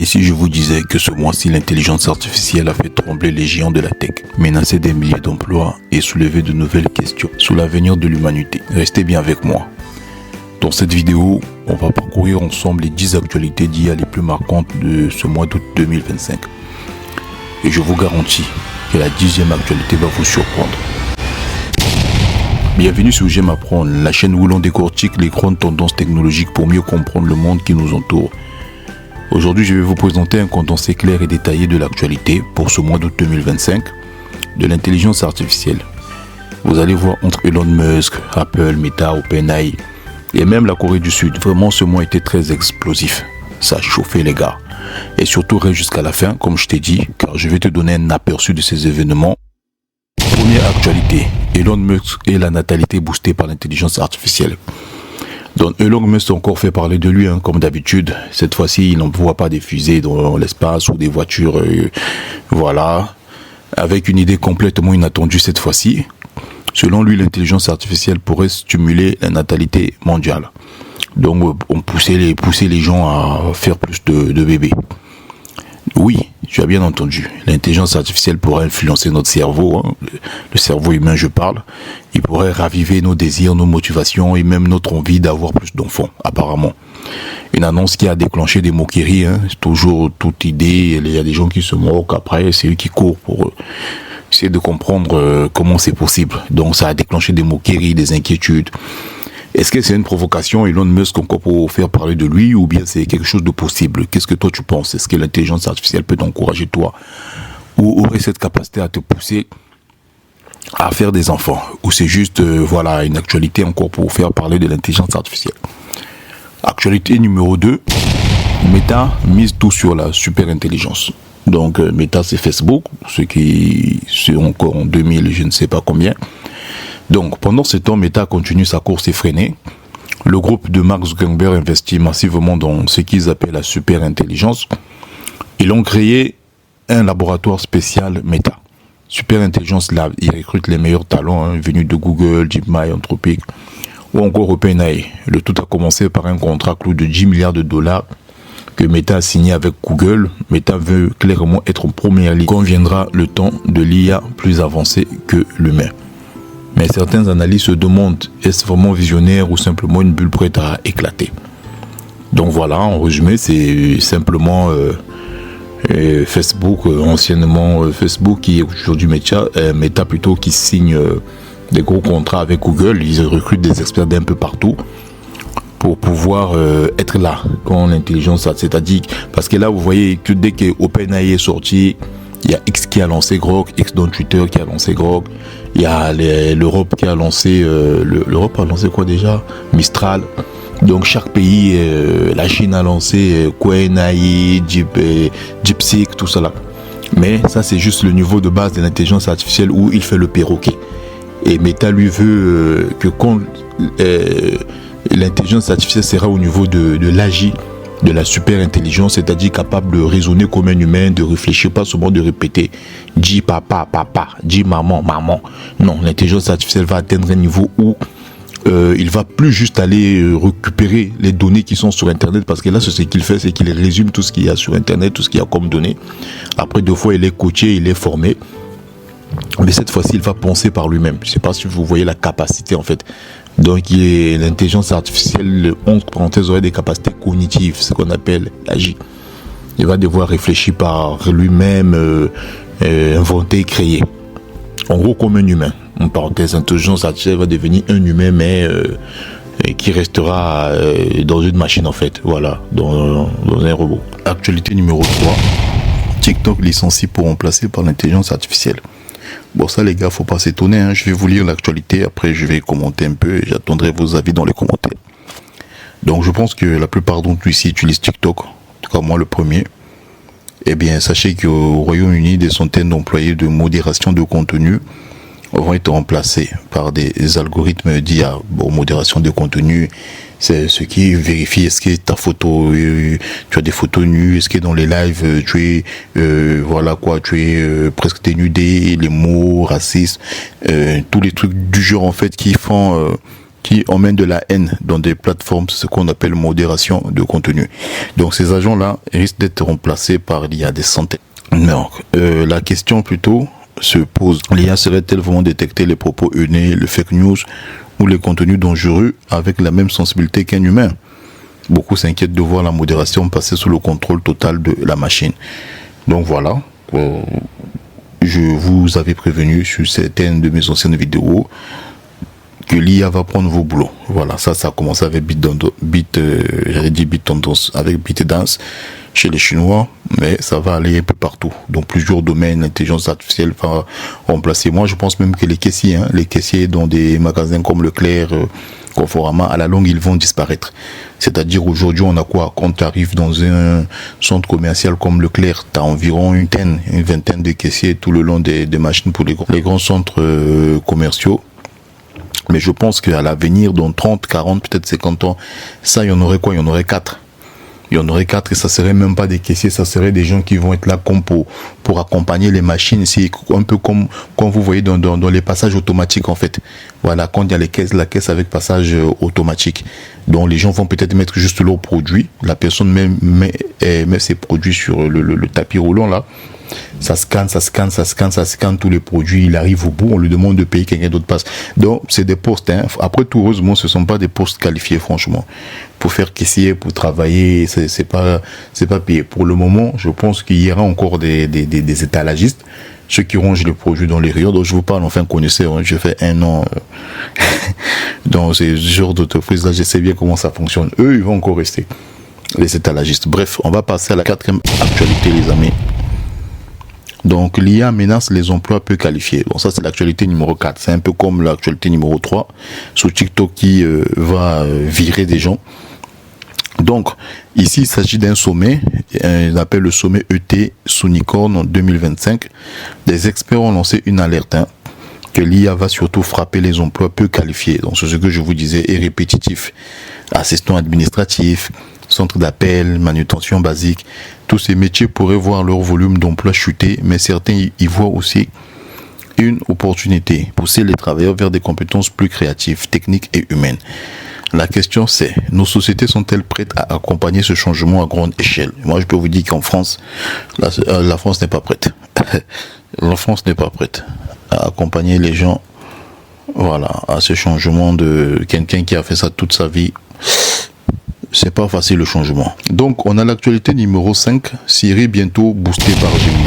Et si je vous disais que ce mois-ci, l'intelligence artificielle a fait trembler les géants de la tech, menacé des milliers d'emplois et soulevé de nouvelles questions sur l'avenir de l'humanité? Restez bien avec moi. Dans cette vidéo, on va parcourir ensemble les 10 actualités d'IA les plus marquantes de ce mois d'août 2025. Et je vous garantis que la 10e actualité va vous surprendre. Bienvenue sur J'aime apprendre, la chaîne où l'on décortique les grandes tendances technologiques pour mieux comprendre le monde qui nous entoure. Aujourd'hui, je vais vous présenter un condensé clair et détaillé de l'actualité pour ce mois d'août 2025 de l'intelligence artificielle. Vous allez voir entre Elon Musk, Apple, Meta, OpenAI et même la Corée du Sud. Vraiment, ce mois était très explosif. Ça a chauffé les gars. Et surtout, reste jusqu'à la fin, comme je t'ai dit, car je vais te donner un aperçu de ces événements. Première actualité, Elon Musk et la natalité boostée par l'intelligence artificielle. Donc Elon Musk a encore fait parler de lui, comme d'habitude. Cette fois-ci, il n'envoie pas des fusées dans l'espace ou des voitures, avec une idée complètement inattendue cette fois-ci. Selon lui, l'intelligence artificielle pourrait stimuler la natalité mondiale. Donc, on poussait les gens à faire plus de bébés. Oui, tu as bien entendu. L'intelligence artificielle pourrait influencer notre cerveau, le cerveau humain, je parle. Il pourrait raviver nos désirs, nos motivations et même notre envie d'avoir plus d'enfants, apparemment. Une annonce qui a déclenché des moqueries, C'est toujours toute idée. Il y a des gens qui se moquent. Après, c'est eux qui courent pour essayer de comprendre comment c'est possible. Donc, ça a déclenché des moqueries, des inquiétudes. Est-ce que c'est une provocation, Elon Musk, encore pour faire parler de lui, ou bien c'est quelque chose de possible? Qu'est-ce que toi tu penses? Est-ce que l'intelligence artificielle peut t'encourager, toi, ou aurait cette capacité à te pousser à faire des enfants? Ou c'est juste, une actualité encore pour faire parler de l'intelligence artificielle? Actualité numéro 2, Meta mise tout sur la super intelligence. Donc Meta, c'est Facebook, ceux qui sont encore en 2000, je ne sais pas combien. Donc, pendant ce temps, Meta continue sa course effrénée. Le groupe de Mark Zuckerberg investit massivement dans ce qu'ils appellent la super intelligence. Ils ont créé un laboratoire spécial Meta. Super Intelligence Lab, ils recrutent les meilleurs talents venus de Google, DeepMind, Anthropic ou encore OpenAI. Le tout a commencé par un contrat clou de 10 milliards de dollars que Meta a signé avec Google. Meta veut clairement être en première ligne quand viendra le temps de l'IA plus avancée que l'humain. Mais certains analystes se demandent, est-ce vraiment visionnaire ou simplement une bulle prête à éclater? Donc voilà, en résumé, c'est simplement Facebook, anciennement Facebook, qui est aujourd'hui Meta plutôt, qui signe des gros contrats avec Google. Ils recrutent des experts d'un peu partout pour pouvoir être là quand l'intelligence, c'est-à-dire, parce que là, vous voyez que dès que OpenAI est sorti, il y a X qui a lancé Grok, X dans Twitter qui a lancé Grok. Il y a l'Europe qui a lancé... L'Europe a lancé quoi déjà? Mistral. Donc chaque pays, la Chine a lancé QuenAI, DeepSeek, tout cela. Mais ça, c'est juste le niveau de base de l'intelligence artificielle où il fait le perroquet. Et Meta, lui, veut que quand l'intelligence artificielle sera au niveau de l'AGI, de la super intelligence, c'est-à-dire capable de raisonner comme un humain, de réfléchir, pas seulement de répéter dis papa, papa, dis maman, maman. Non, l'intelligence artificielle va atteindre un niveau où il va plus juste aller récupérer les données qui sont sur Internet, parce que là, ce qu'il fait, c'est qu'il résume tout ce qu'il y a sur Internet, tout ce qu'il y a comme données. Après, 2 fois, il est coaché, il est formé. Mais cette fois-ci, il va penser par lui-même. Je ne sais pas si vous voyez la capacité, en fait. Donc, l'intelligence artificielle, entre parenthèses, aurait des capacités cognitives, ce qu'on appelle l'AGI. Il va devoir réfléchir par lui-même, inventer, créer. En gros, comme un humain. En parenthèse, l'intelligence artificielle va devenir un humain, mais qui restera dans une machine, en fait. Voilà, dans un robot. Actualité numéro 3. TikTok licencié pour remplacer par l'intelligence artificielle. Bon, ça les gars, faut pas s'étonner, Je vais vous lire l'actualité, après je vais commenter un peu et j'attendrai vos avis dans les commentaires. Donc je pense que la plupart d'entre vous ici utilisent TikTok, en tout cas moi le premier. Eh bien, sachez qu'au Royaume-Uni, des centaines d'employés de modération de contenu vont être remplacés par des algorithmes d'IA. Bon, modération de contenu, c'est ce qui vérifie est-ce que ta photo, tu as des photos nues, est-ce que dans les lives, tu es presque dénudé, les mots racistes, tous les trucs du genre en fait qui qui emmènent de la haine dans des plateformes, ce qu'on appelle modération de contenu. Donc ces agents-là risquent d'être remplacés par l'IA des centaines. Donc, la question plutôt se pose, l'IA serait-elle vraiment détecter les propos haineux, le fake news ou les contenus dangereux avec la même sensibilité qu'un humain? Beaucoup s'inquiètent de voir la modération passer sous le contrôle total de la machine. Donc voilà, je vous avais prévenu sur certaines de mes anciennes vidéos que l'IA va prendre vos boulots. Voilà, ça a commencé avec ByteDance, avec ByteDance chez les Chinois, mais ça va aller un peu partout. Donc plusieurs domaines, l'intelligence artificielle va remplacer. Moi, je pense même que les caissiers dans des magasins comme Leclerc, Conforama, à la longue, ils vont disparaître. C'est-à-dire aujourd'hui, on a quoi? Quand tu arrives dans un centre commercial comme Leclerc, tu as environ une vingtaine de caissiers tout le long des machines pour les grands centres commerciaux. Mais je pense qu'à l'avenir, dans 30, 40, peut-être 50 ans, ça, il y en aurait quoi? Il y en aurait 4. Il y en aurait 4 et ça serait même pas des caissiers, ça serait des gens qui vont être là comme pour accompagner les machines. C'est un peu comme vous voyez dans les passages automatiques en fait. Voilà, quand il y a la caisse avec passage automatique. Donc les gens vont peut-être mettre juste leurs produits. La personne met ses produits sur le tapis roulant là. Ça scanne tous les produits, il arrive au bout, on lui demande de payer, quelqu'un d'autre passe. Donc c'est des postes, hein. Après tout, heureusement, ce ne sont pas des postes qualifiés, franchement. Pour faire caissier, pour travailler, c'est pas payé. Pour le moment, je pense qu'il y aura encore des étalagistes, ceux qui rangent les produits dans les rayons. Donc je vous parle enfin connaisseur, hein. Je fais 1 an dans ce genre d'entreprise là, je sais bien comment ça fonctionne. Eux, ils vont encore rester, les étalagistes. Bref, on va passer à la 4e actualité, les amis. Donc l'IA menace les emplois peu qualifiés. Bon, ça c'est l'actualité numéro 4. C'est un peu comme l'actualité numéro 3 sur TikTok qui va virer des gens. Donc ici il s'agit d'un sommet, on appelle le sommet ET Sounicorn en 2025. Des experts ont lancé une alerte que l'IA va surtout frapper les emplois peu qualifiés. Donc c'est ce que je vous disais, et répétitif. Assistant administratif, centre d'appel, manutention basique. Tous ces métiers pourraient voir leur volume d'emploi chuter, mais certains y voient aussi une opportunité, pousser les travailleurs vers des compétences plus créatives, techniques et humaines. La question c'est, nos sociétés sont-elles prêtes à accompagner ce changement à grande échelle? Moi je peux vous dire qu'en France, la France n'est pas prête. La France n'est pas prête à accompagner les gens, voilà, à ce changement de quelqu'un qui a fait ça toute sa vie. C'est pas facile le changement. Donc on a l'actualité numéro 5, Siri bientôt boosté par Gemini.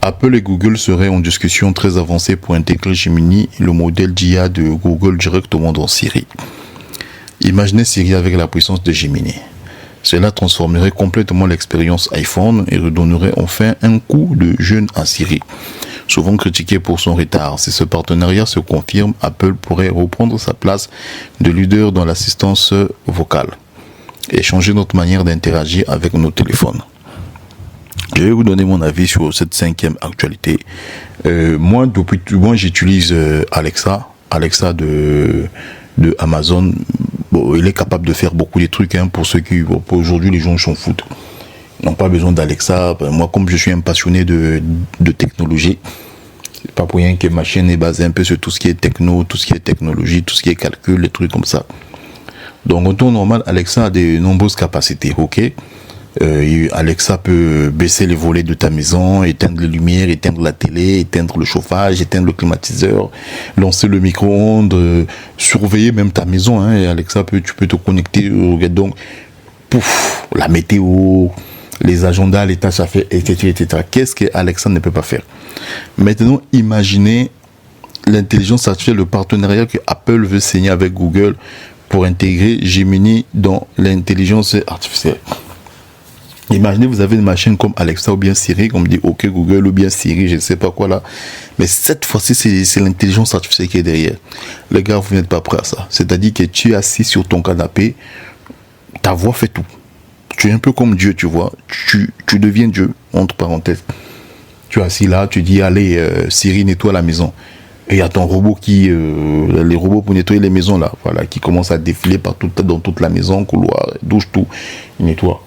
Apple et Google seraient en discussion très avancée pour intégrer Gemini, le modèle d'IA de Google, directement dans Siri. Imaginez Siri avec la puissance de Gemini. Cela transformerait complètement l'expérience iPhone et redonnerait enfin un coup de jeune à Siri. Souvent critiqué pour son retard, si ce partenariat se confirme, Apple pourrait reprendre sa place de leader dans l'assistance vocale et changer notre manière d'interagir avec nos téléphones. Je vais vous donner mon avis sur cette 5e actualité. Moi, j'utilise Alexa de Amazon. Bon, il est capable de faire beaucoup de trucs pour ceux qui... Pour aujourd'hui, les gens s'en foutent. Ils n'ont pas besoin d'Alexa. Moi, comme je suis un passionné de technologie, c'est pas pour rien que ma chaîne est basée un peu sur tout ce qui est techno, tout ce qui est technologie, tout ce qui est calcul, les trucs comme ça. Donc en temps normal, Alexa a de nombreuses capacités, ok. Alexa peut baisser les volets de ta maison, éteindre les lumières, éteindre la télé, éteindre le chauffage, éteindre le climatiseur, lancer le micro-ondes, surveiller même ta maison. Et Alexa tu peux te connecter, donc, pouf, la météo, les agendas, les tâches à faire, etc. Qu'est-ce que Alexa ne peut pas faire? Maintenant, imaginez l'intelligence artificielle, le partenariat que Apple veut signer avec Google pour intégrer Gemini dans l'intelligence artificielle. Imaginez, vous avez une machine comme Alexa ou bien Siri, comme dit OK Google ou bien Siri, je ne sais pas quoi là. Mais cette fois-ci, c'est l'intelligence artificielle qui est derrière. Les gars, vous n'êtes pas prêts à ça. C'est-à-dire que tu es assis sur ton canapé, ta voix fait tout. Tu es un peu comme Dieu, tu vois. Tu deviens Dieu, entre parenthèses. Tu es assis là, tu dis, allez, Siri, nettoie la maison. Et il y a ton robot les robots pour nettoyer les maisons là, voilà, qui commencent à défiler dans toute la maison, couloir, douche, tout, il nettoie.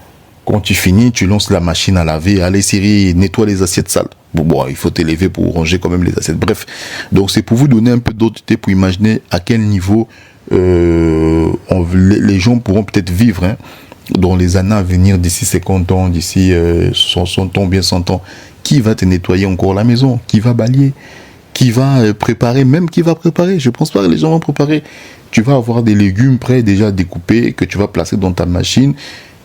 Quand tu finis, tu lances la machine à laver. Allez Siri, nettoie les assiettes sales. Bon, il faut t'élever pour ranger quand même les assiettes. Bref, donc c'est pour vous donner un peu d'autres idées pour imaginer à quel niveau les gens pourront peut-être vivre dans les années à venir, d'ici 50 ans, d'ici 60 ans, bien 100 ans. Qui va te nettoyer encore la maison? Qui va balayer? Qui va préparer? Même qui va préparer? Je pense pas que les gens vont préparer. Tu vas avoir des légumes prêts déjà découpés que tu vas placer dans ta machine.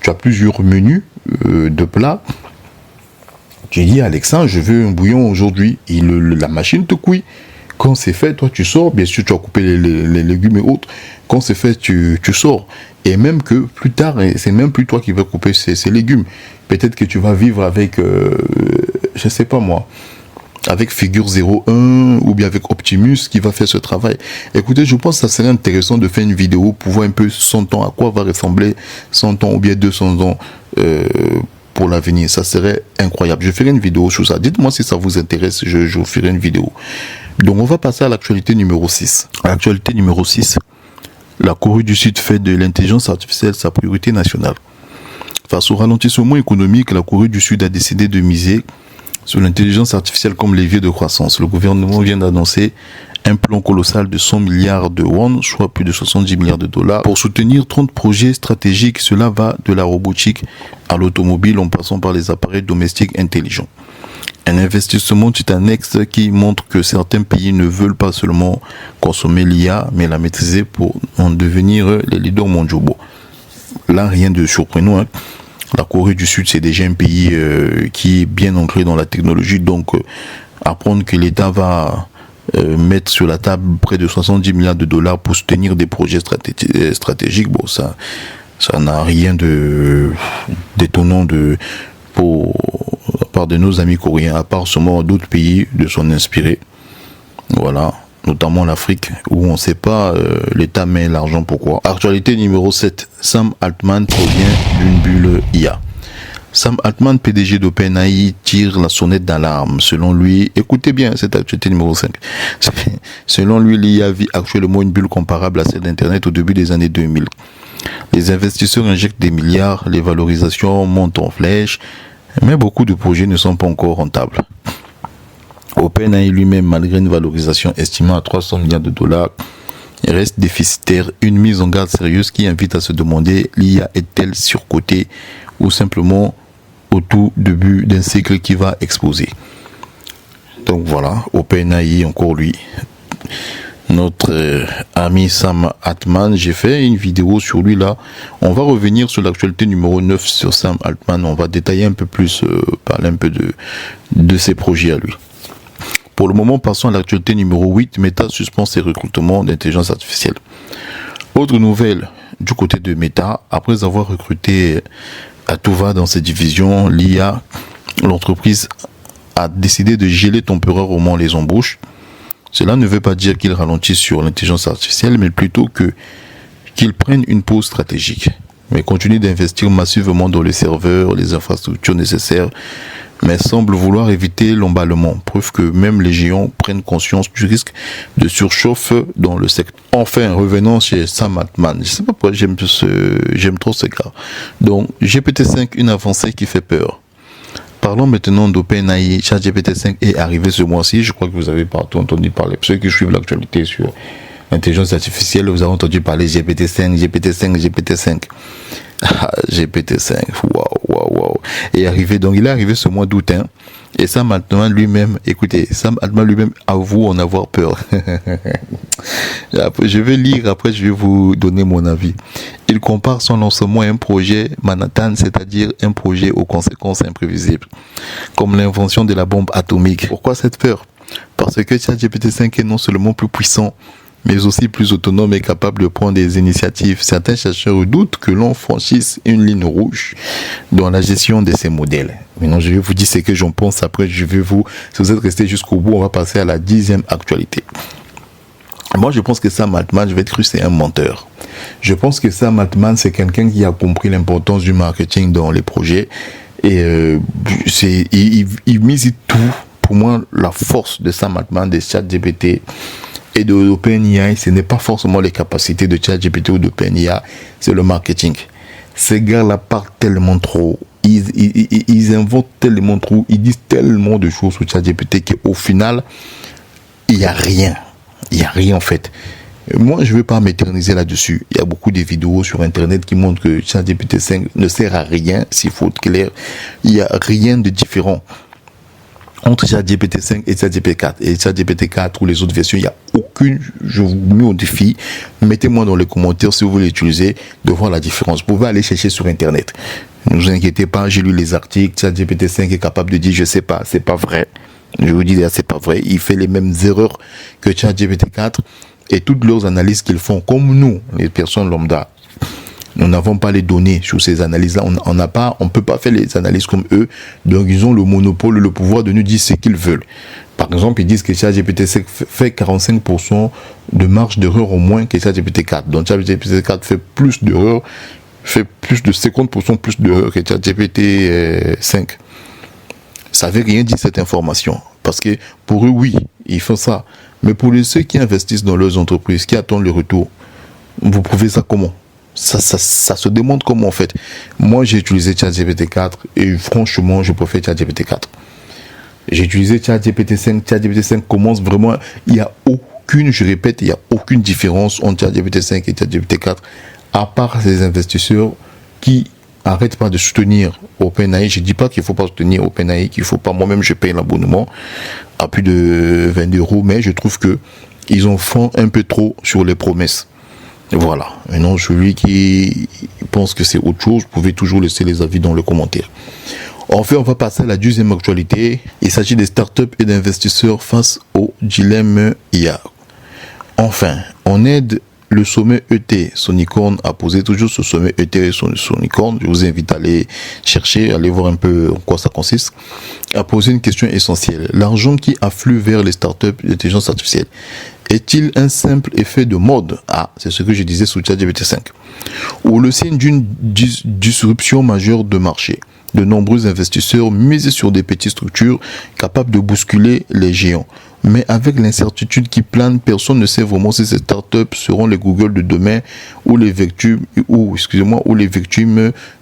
Tu as plusieurs menus de plats. Tu dis, Alexa, je veux un bouillon aujourd'hui. Et la machine te couille. Quand c'est fait, toi, tu sors. Bien sûr, tu as coupé les légumes et autres. Quand c'est fait, tu sors. Et même que plus tard, c'est même plus toi qui vas couper ces légumes. Peut-être que tu vas vivre avec, je sais pas moi, avec Figure 01 ou bien avec Optimus qui va faire ce travail. Écoutez, je pense que ça serait intéressant de faire une vidéo pour voir un peu 100 ans, à quoi va ressembler 100 ans ou bien 200 ans pour l'avenir. Ça serait incroyable. Je ferai une vidéo sur ça. Dites-moi si ça vous intéresse, je vous ferai une vidéo. Donc on va passer à l'actualité numéro 6. L'actualité numéro 6, la Corée du Sud fait de l'intelligence artificielle sa priorité nationale. Face au ralentissement économique, la Corée du Sud a décidé de miser sur l'intelligence artificielle comme levier de croissance. Le gouvernement vient d'annoncer un plan colossal de 100 milliards de won, soit plus de 70 milliards de dollars, pour soutenir 30 projets stratégiques. Cela va de la robotique à l'automobile en passant par les appareils domestiques intelligents. Un investissement titanesque qui montre que certains pays ne veulent pas seulement consommer l'IA, mais la maîtriser pour en devenir les leaders mondiaux. Bon, là, rien de surprenant. La Corée du Sud, c'est déjà un pays qui est bien ancré dans la technologie. Donc, apprendre que l'État va mettre sur la table près de 70 milliards de dollars pour soutenir des projets stratégiques, bon, ça n'a rien d'étonnant à part de nos amis coréens, à part seulement d'autres pays de s'en inspirer. Voilà. Notamment l'Afrique, où on ne sait pas l'État met l'argent pourquoi. Actualité numéro 7, Sam Altman provient d'une bulle IA. Sam Altman, PDG d'OpenAI, tire la sonnette d'alarme. Selon lui, écoutez bien cette actualité numéro 5. Selon lui, l'IA vit actuellement une bulle comparable à celle d'Internet au début des années 2000. Les investisseurs injectent des milliards, les valorisations montent en flèche, mais beaucoup de projets ne sont pas encore rentables. OpenAI lui-même, malgré une valorisation estimée à 300 milliards de dollars, reste déficitaire. Une mise en garde sérieuse qui invite à se demander, l'IA est-elle surcotée ou simplement au tout début d'un cycle qui va exploser? Donc voilà, OpenAI, encore lui. Notre ami Sam Altman, j'ai fait une vidéo sur lui là. On va revenir sur l'actualité numéro 9 sur Sam Altman. On va détailler un peu plus, parler un peu de ses projets à lui. Pour le moment, passons à l'actualité numéro 8. Meta suspend ses recrutements d'intelligence artificielle. Autre nouvelle du côté de Meta, après avoir recruté à tout va dans ses divisions, l'IA, l'entreprise a décidé de geler temporairement les embauches. Cela ne veut pas dire qu'il ralentit sur l'intelligence artificielle, mais plutôt qu'il prenne une pause stratégique. Mais continue d'investir massivement dans les serveurs, les infrastructures nécessaires, mais semble vouloir éviter l'emballement. Preuve que même les géants prennent conscience du risque de surchauffe dans le secteur. Enfin, revenons chez Sam Altman. Je ne sais pas pourquoi j'aime trop ce gars. Donc, GPT-5, une avancée qui fait peur. Parlons maintenant d'OpenAI. ChatGPT-5 est arrivé ce mois-ci. Je crois que vous avez partout entendu parler. Ceux qui suivent l'actualité sur l'intelligence artificielle, vous avez entendu parler GPT-5, GPT-5, GPT-5. GPT-5, waouh. Il est arrivé ce mois d'août, hein. Et Sam Altman lui-même, écoutez, Sam Altman lui-même avoue en avoir peur. Je vais lire, après je vais vous donner mon avis. Il compare son lancement à un projet Manhattan, c'est-à-dire un projet aux conséquences imprévisibles, comme l'invention de la bombe atomique. Pourquoi cette peur? Parce que ChatGPT-5 est non seulement plus puissant, mais aussi plus autonome et capable de prendre des initiatives. Certains chercheurs doutent que l'on franchisse une ligne rouge dans la gestion de ces modèles. Maintenant, je vais vous dire ce que j'en pense. Après, si vous êtes restés jusqu'au bout, on va passer à la 10e actualité. Moi, je pense que Sam Altman, je vais être cru, c'est un menteur. Je pense que Sam Altman, c'est quelqu'un qui a compris l'importance du marketing dans les projets. Et il mise tout. Pour moi, la force de Sam Altman, de ChatGPT et de OpenAI, ce n'est pas forcément les capacités de ChatGPT ou d'OpenAI, c'est le marketing. Ces gars-là parlent tellement trop, ils inventent tellement trop, ils disent tellement de choses sur ChatGPT qu'au final, il n'y a rien en fait. Moi, je ne veux pas m'éterniser là-dessus. Il y a beaucoup de vidéos sur Internet qui montrent que ChatGPT 5 ne sert à rien, s'il faut être clair. Il n'y a rien de différent entre ChatGPT 5 et ChatGPT 4. Et ChatGPT 4 ou les autres versions, il n'y a aucune, je vous mets au défi, mettez-moi dans les commentaires si vous voulez l'utiliser, de voir la différence. Vous pouvez aller chercher sur Internet. Ne vous inquiétez pas, j'ai lu les articles, ChatGPT 5 est capable de dire, je sais pas, c'est pas vrai. Je vous dis, c'est pas vrai. Il fait les mêmes erreurs que ChatGPT 4 et toutes leurs analyses qu'ils font, comme nous, les personnes lambda. Nous n'avons pas les données sur ces analyses-là. On peut pas faire les analyses comme eux. Donc, ils ont le monopole, le pouvoir de nous dire ce qu'ils veulent. Par exemple, ils disent que ChatGPT 5 fait 45% de marge d'erreur au moins que ChatGPT 4. Donc, ChatGPT 4 fait plus d'erreurs, fait plus de 50% plus d'erreurs que ChatGPT 5. Ça veut rien dire cette information. Parce que pour eux, oui, ils font ça. Mais pour ceux qui investissent dans leurs entreprises, qui attendent le retour, vous prouvez ça comment? Ça se demande comment en fait. Moi, j'ai utilisé ChatGPT 4 et franchement, je préfère ChatGPT 4. J'ai utilisé ChatGPT 5. ChatGPT 5 commence vraiment. Il n'y a aucune, je répète, il n'y a aucune différence entre ChatGPT 5 et ChatGPT 4, à part ces investisseurs qui arrêtent pas de soutenir OpenAI. Je dis pas qu'il faut pas soutenir OpenAI, qu'il faut pas. Moi-même, je paye l'abonnement à plus de 20 €, mais je trouve que ils en font un peu trop sur les promesses. Voilà. Maintenant, celui qui pense que c'est autre chose, vous pouvez toujours laisser les avis dans les commentaires. Enfin, on va passer à la deuxième actualité. Il s'agit des startups et d'investisseurs face au dilemme IA. Enfin, on aide le sommet ET Sonicorn a posé toujours ce sommet ET Sonicorn. Je vous invite à aller chercher, à aller voir un peu en quoi ça consiste. A posé une question essentielle. L'argent qui afflue vers les startups d'intelligence artificielle est-il un simple effet de mode? Ah, c'est ce que je disais sous ChatGPT 5. Ou le signe d'une disruption majeure de marché. De nombreux investisseurs misent sur des petites structures capables de bousculer les géants. Mais avec l'incertitude qui plane, personne ne sait vraiment si ces startups seront les Google de demain ou les victimes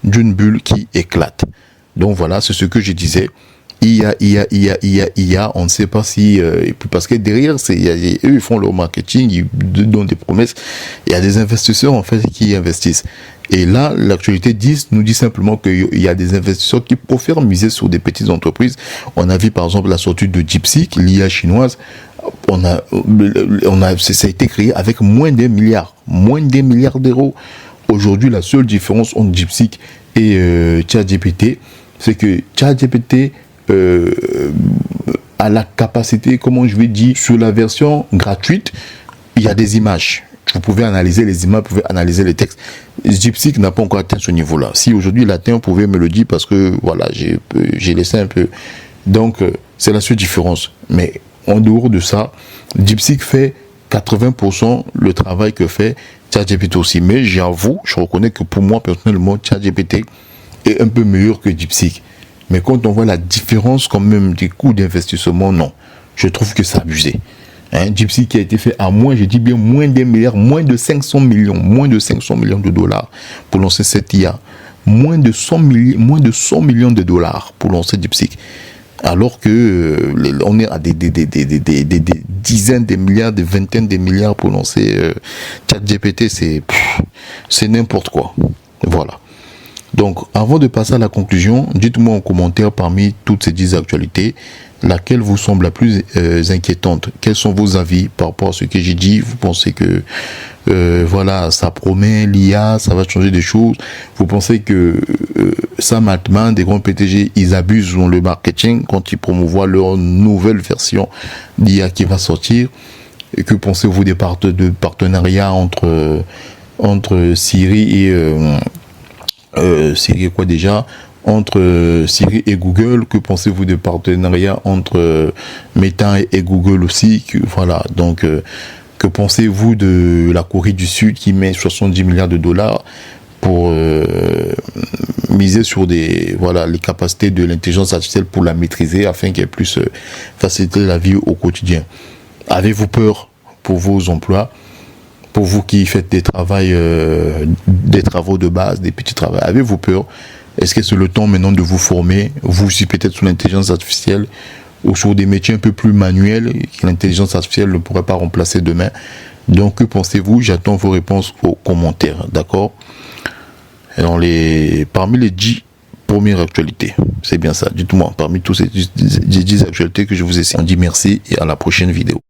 d'une bulle qui éclate. Donc voilà, c'est ce que je disais. IA, on ne sait pas si... parce que derrière, eux, ils font leur marketing, ils donnent des promesses. Il y a des investisseurs, en fait, qui investissent. Et là, l'actualité nous dit simplement qu'il y a des investisseurs qui préfèrent miser sur des petites entreprises. On a vu, par exemple, la sortie de DeepSeek, l'IA chinoise. Ça a été créé avec moins d'1 milliard. Moins d'1 milliard d'euros. Aujourd'hui, la seule différence entre DeepSeek et ChatGPT, c'est que ChatGPT à la capacité, comment je vais dire, sur la version gratuite, il y a des images. Vous pouvez analyser les images, vous pouvez analyser les textes. DeepSeek n'a pas encore atteint ce niveau-là. Si aujourd'hui il atteint, vous pouvez me le dire parce que voilà, j'ai laissé un peu. Donc, c'est la seule différence. Mais en dehors de ça, DeepSeek fait 80% le travail que fait ChatGPT aussi. Mais j'avoue, je reconnais que pour moi, personnellement, ChatGPT est un peu meilleur que DeepSeek. Mais quand on voit la différence quand même des coûts d'investissement, non. Je trouve que c'est abusé. DeepSeek qui a été fait à moins, je dis bien moins d'1 milliard, moins de 500 millions de dollars pour lancer cette IA. Moins de 100 millions de dollars pour lancer DeepSeek. Alors que on est à des dizaines de milliards, des vingtaines de milliards pour lancer ChatGPT, c'est n'importe quoi. Voilà. Donc, avant de passer à la conclusion, dites-moi en commentaire parmi toutes ces 10 actualités, laquelle vous semble la plus inquiétante? Quels sont vos avis par rapport à ce que j'ai dit? Vous pensez que voilà, ça promet l'IA, ça va changer des choses? Vous pensez que Sam Altman, des grands PTG, ils abusent dans le marketing quand ils promouvoient leur nouvelle version d'IA qui va sortir? Et que pensez-vous des partenariats entre Siri et Siri quoi déjà, entre Siri et Google? Que pensez-vous des partenariats entre Meta et Google aussi? Voilà, donc que pensez-vous de la Corée du Sud qui met 70 milliards de dollars pour miser sur les capacités de l'intelligence artificielle pour la maîtriser afin qu'elle puisse faciliter la vie au quotidien? Avez-vous peur pour vos emplois? Pour vous qui faites des travaux de base, des petits travaux, avez-vous peur? Est-ce que c'est le temps maintenant de vous former, vous aussi peut-être sur l'intelligence artificielle ou sur des métiers un peu plus manuels que l'intelligence artificielle ne pourrait pas remplacer demain? Donc, que pensez-vous? J'attends vos réponses aux commentaires, d'accord? Parmi les 10 premières actualités, c'est bien ça, dites-moi, parmi tous ces 10 actualités que je vous ai citées, on dit merci et à la prochaine vidéo.